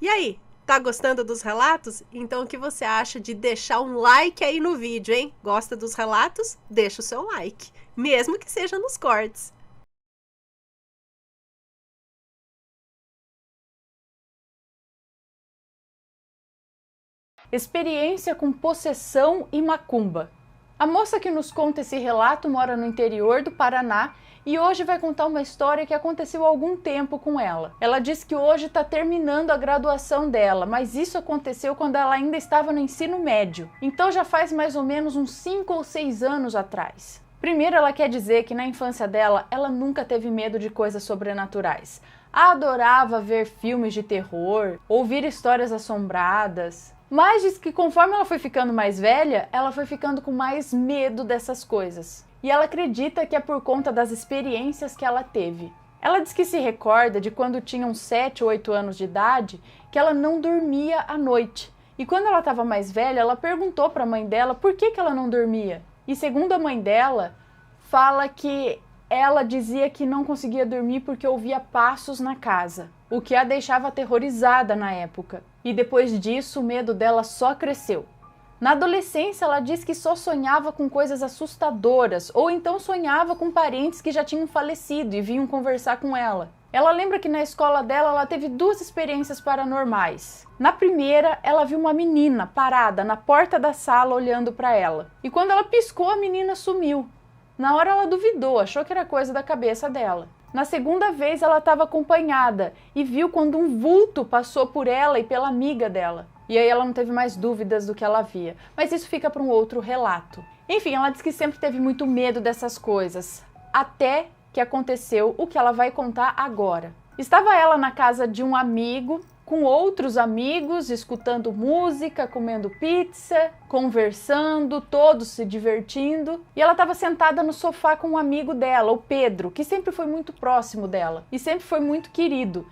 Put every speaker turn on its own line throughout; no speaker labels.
E aí, tá gostando dos relatos? Então o que você acha de deixar um like aí no vídeo, hein? Gosta dos relatos? Deixa o seu like, mesmo que seja nos cortes.
Experiência com possessão e macumba. A moça que nos conta esse relato mora no interior do Paraná e hoje vai contar uma história que aconteceu há algum tempo com ela. Ela diz que hoje está terminando a graduação dela, mas isso aconteceu quando ela ainda estava no ensino médio. Então já faz mais ou menos uns 5 ou 6 anos atrás. Primeiro, ela quer dizer que na infância dela, ela nunca teve medo de coisas sobrenaturais. Adorava ver filmes de terror, ouvir histórias assombradas. Mas diz que conforme ela foi ficando mais velha, ela foi ficando com mais medo dessas coisas. E ela acredita que é por conta das experiências que ela teve. Ela diz que se recorda de quando tinha uns 7 ou 8 anos de idade, que ela não dormia à noite. E quando ela estava mais velha, ela perguntou para a mãe dela por que ela não dormia. E segundo a mãe dela, fala que ela dizia que não conseguia dormir porque ouvia passos na casa, o que a deixava aterrorizada na época. E depois disso, o medo dela só cresceu. Na adolescência, ela diz que só sonhava com coisas assustadoras, ou então sonhava com parentes que já tinham falecido e vinham conversar com ela. Ela lembra que na escola dela ela teve 2 experiências paranormais. Na primeira, ela viu uma menina parada na porta da sala olhando para ela. E quando ela piscou, a menina sumiu. Na hora ela duvidou, achou que era coisa da cabeça dela. Na segunda vez ela estava acompanhada e viu quando um vulto passou por ela e pela amiga dela. E aí ela não teve mais dúvidas do que ela via. Mas isso fica para um outro relato. Enfim, ela diz que sempre teve muito medo dessas coisas. Até que aconteceu o que ela vai contar agora. Estava ela na casa de um amigo, com outros amigos, escutando música, comendo pizza, conversando, todos se divertindo. E ela estava sentada no sofá com um amigo dela, o Pedro, que sempre foi muito próximo dela e sempre foi muito querido.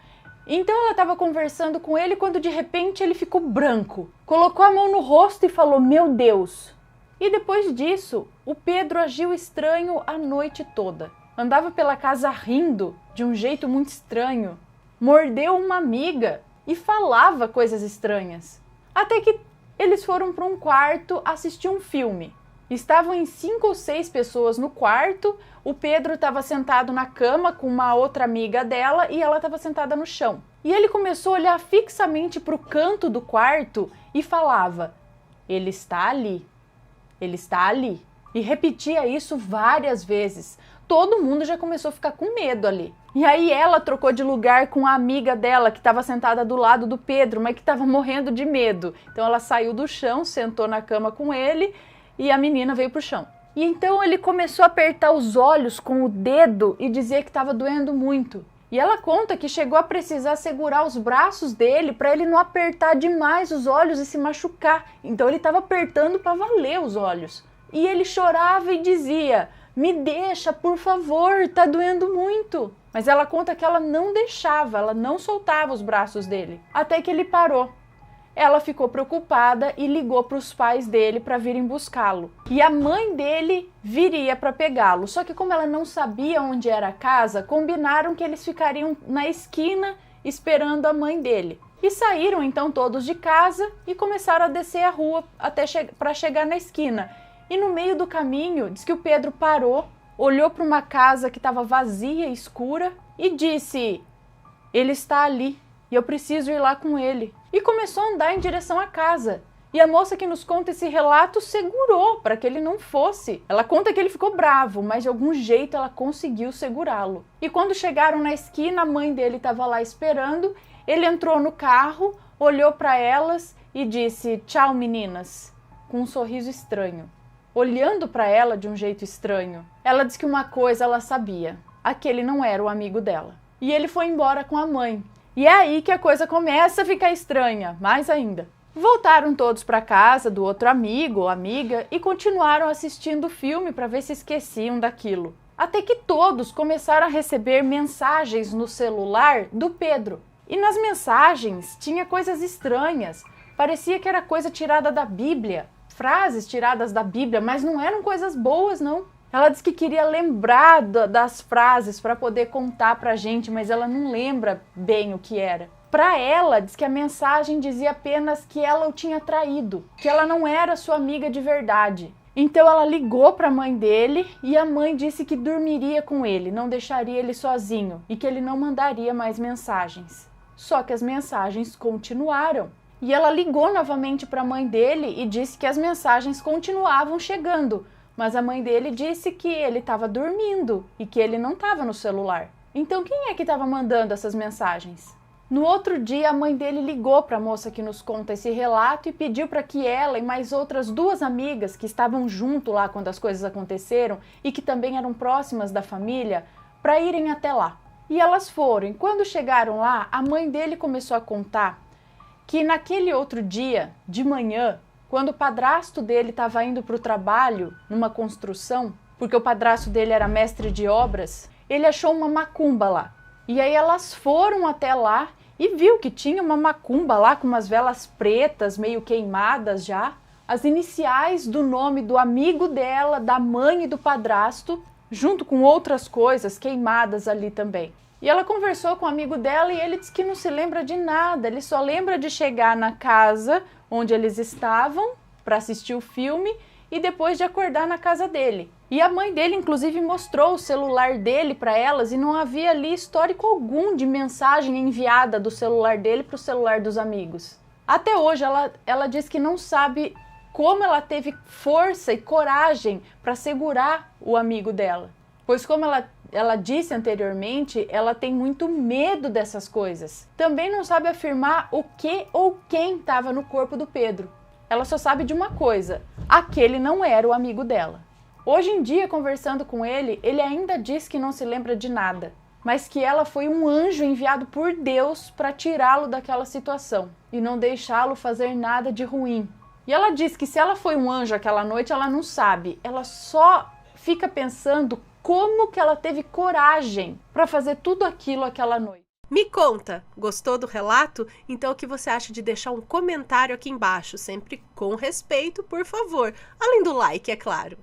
Então ela estava conversando com ele quando de repente ele ficou branco. Colocou a mão no rosto e falou: "Meu Deus!" E depois disso, o Pedro agiu estranho a noite toda. Andava pela casa rindo de um jeito muito estranho. Mordeu uma amiga e falava coisas estranhas. Até que eles foram para um quarto assistir um filme. Estavam em 5 ou 6 pessoas no quarto, o Pedro estava sentado na cama com uma outra amiga dela e ela estava sentada no chão. E ele começou a olhar fixamente para o canto do quarto e falava: "Ele está ali, ele está ali." E repetia isso várias vezes. Todo mundo já começou a ficar com medo ali. E aí ela trocou de lugar com a amiga dela, que estava sentada do lado do Pedro, mas que estava morrendo de medo. Então ela saiu do chão, sentou na cama com ele e a menina veio pro chão. E então ele começou a apertar os olhos com o dedo e dizer que estava doendo muito. E ela conta que chegou a precisar segurar os braços dele para ele não apertar demais os olhos e se machucar. Então ele estava apertando para valer os olhos. E ele chorava e dizia: "Me deixa, por favor, tá doendo muito." Mas ela conta que ela não deixava, ela não soltava os braços dele, até que ele parou. Ela ficou preocupada e ligou para os pais dele para virem buscá-lo. E a mãe dele viria para pegá-lo, só que como ela não sabia onde era a casa, combinaram que eles ficariam na esquina esperando a mãe dele. E saíram então todos de casa e começaram a descer a rua até para chegar na esquina. E no meio do caminho, diz que o Pedro parou, olhou para uma casa que estava vazia e escura e disse: "Ele está ali e eu preciso ir lá com ele." E começou a andar em direção à casa. E a moça que nos conta esse relato segurou para que ele não fosse. Ela conta que ele ficou bravo, mas de algum jeito ela conseguiu segurá-lo. E quando chegaram na esquina, a mãe dele estava lá esperando. Ele entrou no carro, olhou para elas e disse: "Tchau, meninas", com um sorriso estranho, olhando para ela de um jeito estranho. Ela disse que uma coisa ela sabia: aquele não era o amigo dela. E ele foi embora com a mãe. E é aí que a coisa começa a ficar estranha, mais ainda. Voltaram todos para casa do outro amigo ou amiga e continuaram assistindo o filme para ver se esqueciam daquilo. Até que todos começaram a receber mensagens no celular do Pedro. E nas mensagens tinha coisas estranhas. Parecia que era coisa tirada da Bíblia. Frases tiradas da Bíblia, mas não eram coisas boas, não. Ela disse que queria lembrar das frases para poder contar pra gente, mas ela não lembra bem o que era. Para ela, diz que a mensagem dizia apenas que ela o tinha traído, que ela não era sua amiga de verdade. Então ela ligou para a mãe dele e a mãe disse que dormiria com ele, não deixaria ele sozinho e que ele não mandaria mais mensagens. Só que as mensagens continuaram. E ela ligou novamente para a mãe dele e disse que as mensagens continuavam chegando, mas a mãe dele disse que ele estava dormindo e que ele não estava no celular. Então quem é que estava mandando essas mensagens? No outro dia, a mãe dele ligou para a moça que nos conta esse relato e pediu para que ela e mais outras 2 amigas que estavam junto lá quando as coisas aconteceram e que também eram próximas da família, para irem até lá. E elas foram. E quando chegaram lá, a mãe dele começou a contar que naquele outro dia, de manhã, quando o padrasto dele estava indo para o trabalho, numa construção, porque o padrasto dele era mestre de obras, ele achou uma macumba lá. E aí elas foram até lá e viu que tinha uma macumba lá com umas velas pretas, meio queimadas já, as iniciais do nome do amigo dela, da mãe e do padrasto, junto com outras coisas queimadas ali também. E ela conversou com o amigo dela e ele disse que não se lembra de nada, ele só lembra de chegar na casa onde eles estavam para assistir o filme e depois de acordar na casa dele. E a mãe dele, inclusive, mostrou o celular dele para elas e não havia ali histórico algum de mensagem enviada do celular dele para o celular dos amigos. Até hoje, ela diz que não sabe como ela teve força e coragem para segurar o amigo dela. Pois como ela disse anteriormente, ela tem muito medo dessas coisas. Também não sabe afirmar o que ou quem estava no corpo do Pedro. Ela só sabe de uma coisa, aquele não era o amigo dela. Hoje em dia, conversando com ele, ele ainda diz que não se lembra de nada, mas que ela foi um anjo enviado por Deus para tirá-lo daquela situação e não deixá-lo fazer nada de ruim. E ela diz que se ela foi um anjo aquela noite, ela não sabe, ela só fica pensando como que ela teve coragem para fazer tudo aquilo aquela noite.
Me conta, gostou do relato? Então o que você acha de deixar um comentário aqui embaixo, sempre com respeito, por favor, além do like, é claro.